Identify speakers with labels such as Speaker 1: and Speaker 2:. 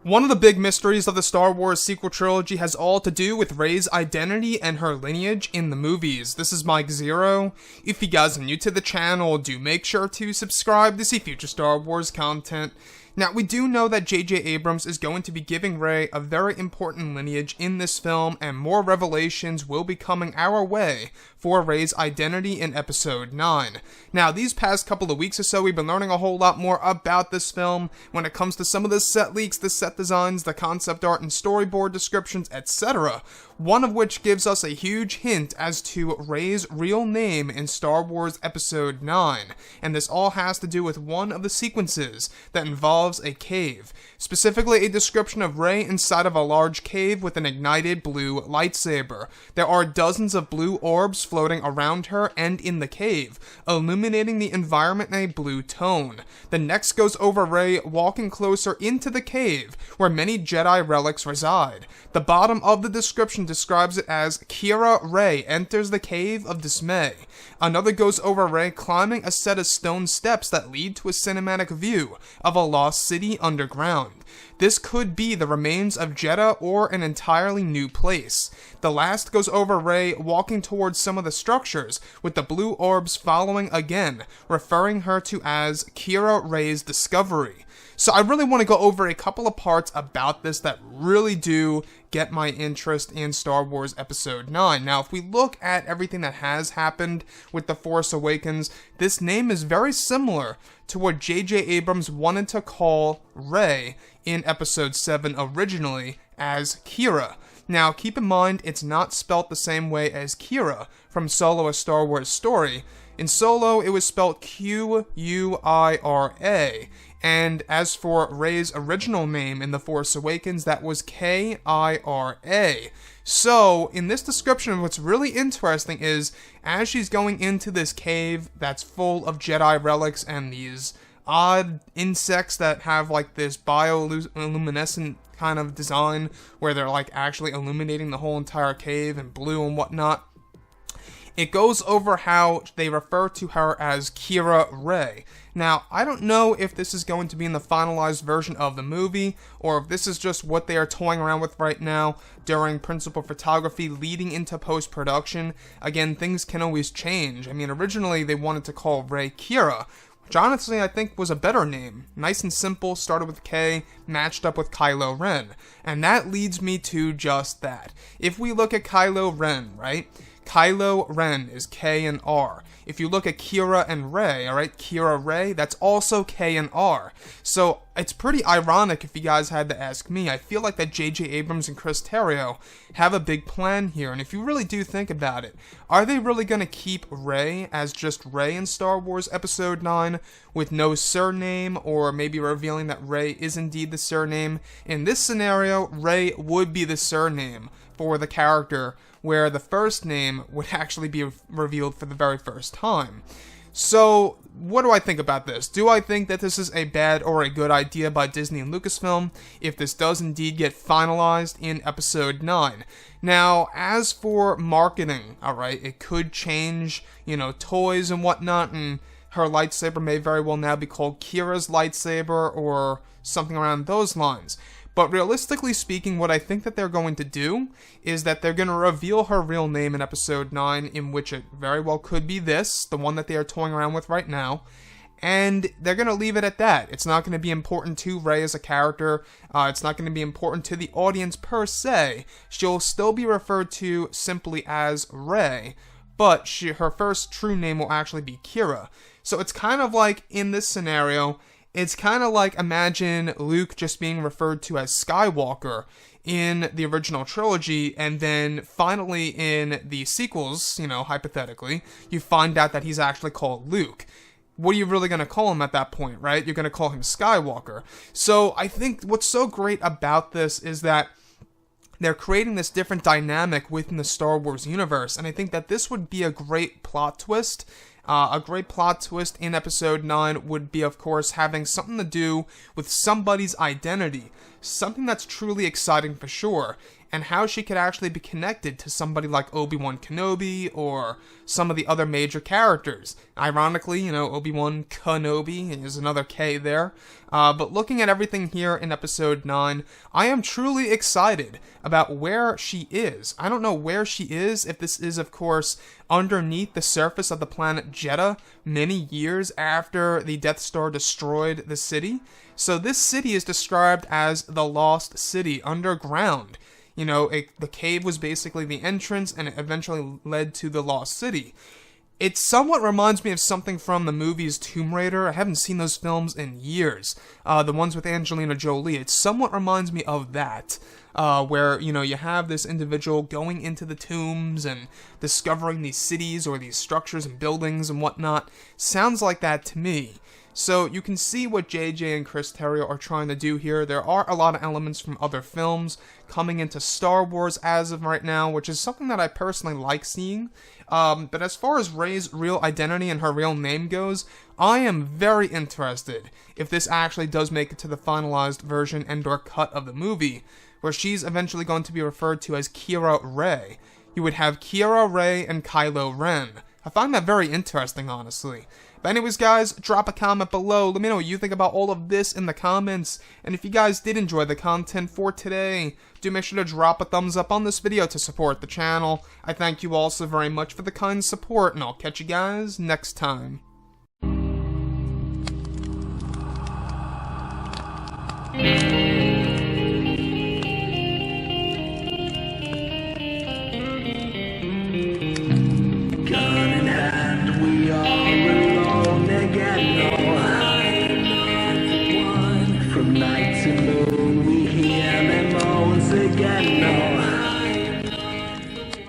Speaker 1: One of the big mysteries of the Star Wars sequel trilogy has all to do with Rey's identity and her lineage in the movies. This is Mike Zero. If you guys are new to the channel, do make sure to subscribe to see future Star Wars content. Now, we do know that J.J. Abrams is going to be giving Rey a very important lineage in this film, and more revelations will be coming our way for Rey's identity in Episode 9. Now, these past couple of weeks or so, we've been learning a whole lot more about this film when it comes to some of the set leaks, the set designs, the concept art and storyboard descriptions, etc. One of which gives us a huge hint as to Rey's real name in Star Wars Episode 9, and this all has to do with one of the sequences that involves a cave, specifically a description of Rey inside of a large cave with an ignited blue lightsaber. There are dozens of blue orbs floating around her and in the cave, illuminating the environment in a blue tone. The next goes over Rey walking closer into the cave, where many Jedi relics reside. The bottom of the description describes it as Qi'ra Rey enters the Cave of Dismay. Another goes over Rey climbing a set of stone steps that lead to a cinematic view of a lost city underground. This could be the remains of Jeddah or an entirely new place. The last goes over Rey walking towards some of the structures, with the blue orbs following again, referring her to as Qi'ra Reys Discovery. So I really want to go over a couple of parts about this that really do get my interest in Star Wars Episode 9. Now, if we look at everything that has happened with The Force Awakens, this name is very similar to what J.J. Abrams wanted to call Rey in Episode 7 originally as Qi'ra. Now, keep in mind, it's not spelt the same way as Qi'ra from Solo: A Star Wars Story. In Solo, it was spelled Q-U-I-R-A. And as for Rey's original name in The Force Awakens, that was K-I-R-A. So, in this description, what's really interesting is, as she's going into this cave that's full of Jedi relics and these odd insects that have like this bioluminescent kind of design, where they're like actually illuminating the whole entire cave in blue and whatnot, it goes over how they refer to her as Qi'ra Rey. Now, I don't know if this is going to be in the finalized version of the movie, or if this is just what they are toying around with right now during principal photography leading into post-production. Again, things can always change. I mean, originally they wanted to call Rey Qi'ra, which honestly I think was a better name. Nice and simple, started with K, matched up with Kylo Ren. And that leads me to just that. If we look at Kylo Ren, right? Kylo Ren is K and R. If you look at Qi'ra and Rey, alright, Qi'ra Rey, that's also K and R. So, it's pretty ironic if you guys had to ask me. I feel like that J.J. Abrams and Chris Terrio have a big plan here, and if you really do think about it, are they really going to keep Rey as just Rey in Star Wars Episode 9 with no surname, or maybe revealing that Rey is indeed the surname? In this scenario, Rey would be the surname for the character, where the first name would actually be revealed for the very first time. So, what do I think about this? Do I think that this is a bad or a good idea by Disney and Lucasfilm if this does indeed get finalized in Episode 9? Now, as for marketing, alright, it could change, toys and whatnot, and her lightsaber may very well now be called Qi'ra's lightsaber or something around those lines. But realistically speaking, what I think that they're going to do is that they're going to reveal her real name in Episode 9, in which it very well could be this, the one that they are toying around with right now, and they're going to leave it at that. It's not going to be important to Rey as a character, it's not going to be important to the audience per se. She'll still be referred to simply as Rey, but her first true name will actually be Qi'ra. So it's kind of like, in this scenario, it's kind of like, imagine Luke just being referred to as Skywalker in the original trilogy, and then finally in the sequels, hypothetically, you find out that he's actually called Luke. What are you really going to call him at that point, right? You're going to call him Skywalker. So I think what's so great about this is that they're creating this different dynamic within the Star Wars universe, and I think that this would be a great plot twist. A great plot twist in Episode 9 would be, of course, having something to do with somebody's identity. Something that's truly exciting for sure. and how she could actually be connected to somebody like Obi-Wan Kenobi or some of the other major characters. Ironically, Obi-Wan Kenobi is another K there. But looking at everything here in episode 9, I am truly excited about where she is. I don't know where she is, if this is, of course, underneath the surface of the planet Jedha, many years after the Death Star destroyed the city. So this city is described as the Lost City, underground. The cave was basically the entrance, and it eventually led to the Lost City. It somewhat reminds me of something from the movies Tomb Raider. I haven't seen those films in years. The ones with Angelina Jolie. It somewhat reminds me of that. Where, you have this individual going into the tombs and discovering these cities or these structures and buildings and whatnot. Sounds like that to me. So you can see what JJ and Chris Terrio are trying to do here. There are a lot of elements from other films coming into Star Wars as of right now, which is something that I personally like seeing. But as far as Rey's real identity and her real name goes, I am very interested if this actually does make it to the finalized version and/or cut of the movie, where she's eventually going to be referred to as Kira Rey. You would have Kira Rey and Kylo Ren. I find that very interesting, honestly. But anyways, guys, drop a comment below. Let me know what you think about all of this in the comments. And if you guys did enjoy the content for today, do make sure to drop a thumbs up on this video to support the channel. I thank you all so very much for the kind support, and I'll catch you guys next time.